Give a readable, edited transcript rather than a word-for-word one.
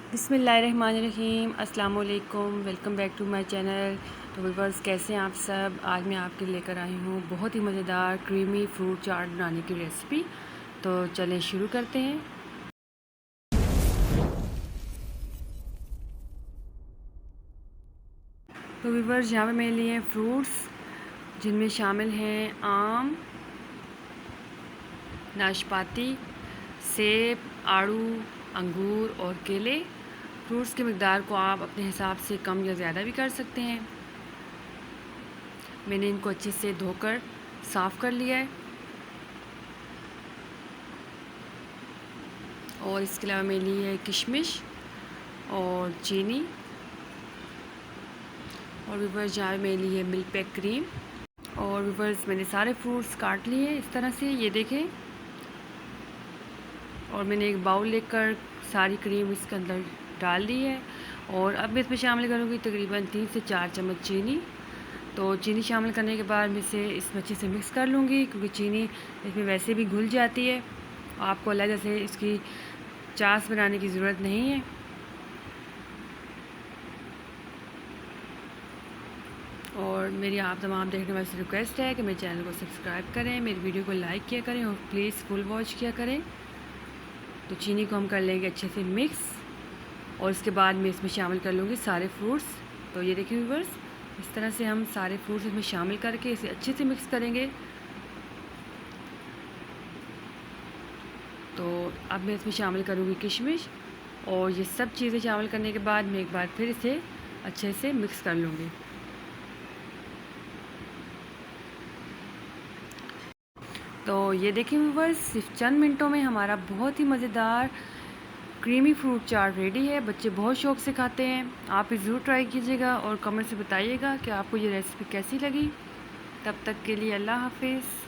बिस्मिल्लाहिर्रहमानिर्रहीम अस्सलाम वालेकुम। Welcome back to my channel. तो व्यूअर्स, कैसे हैं आप सब। आज मैं आपके लिए लेकर आई हूँ बहुत ही मज़ेदार क्रीमी फ्रूट चाट बनाने की रेसिपी। तो चलें शुरू करते हैं। तो व्यूअर्स, यहाँ पे मेरे लिए फ्रूट्स जिनमें शामिल हैं आम, नाशपाती, सेब, आड़ू, अंगूर और केले। फ्रूट्स की मकदार को आप अपने हिसाब से कम या ज़्यादा भी कर सकते हैं। मैंने इनको अच्छे से धोकर साफ़ कर लिया है और इसके अलावा मैंने ली है किशमिश और चीनी और व्यूअर्स यहाँ मैंने ली है मिल्क पैक क्रीम। और व्यूअर्स, मैंने सारे फ्रूट्स काट लिए इस तरह से, ये देखें। और मैंने एक बाउल लेकर सारी क्रीम इसके अंदर डाल दी है और अब मैं इसमें शामिल करूँगी तकरीबन 3 से 4 चम्मच चीनी। तो चीनी शामिल करने के बाद मैं इसे इसमें अच्छे से मिक्स कर लूँगी, क्योंकि चीनी इसमें वैसे भी घुल जाती है। आपको अलग से इसकी चास बनाने की ज़रूरत नहीं है। और मेरी आप तमाम देखने वाले से रिक्वेस्ट है कि मेरे चैनल को सब्सक्राइब करें, मेरी वीडियो को लाइक किया करें और प्लीज़ फुल वॉच किया करें। तो चीनी को हम कर लेंगे अच्छे से मिक्स और इसके बाद मैं इसमें शामिल कर लूँगी सारे फ्रूट्स। तो ये देखिए व्यूअर्स, इस तरह से हम सारे फ्रूट्स इसमें शामिल करके इसे अच्छे से मिक्स करेंगे। तो अब मैं इसमें शामिल करूँगी किशमिश और ये सब चीज़ें शामिल करने के बाद मैं एक बार फिर इसे अच्छे से मिक्स कर लूँगी। तो ये देखिए व्यूअर्स, सिर्फ चंद मिनटों में हमारा बहुत ही मज़ेदार क्रीमी फ्रूट चाट रेडी है। बच्चे बहुत शौक़ से खाते हैं। आप इसे ज़रूर ट्राई कीजिएगा और कमेंट से बताइएगा कि आपको ये रेसिपी कैसी लगी। तब तक के लिए अल्लाह हाफिज़।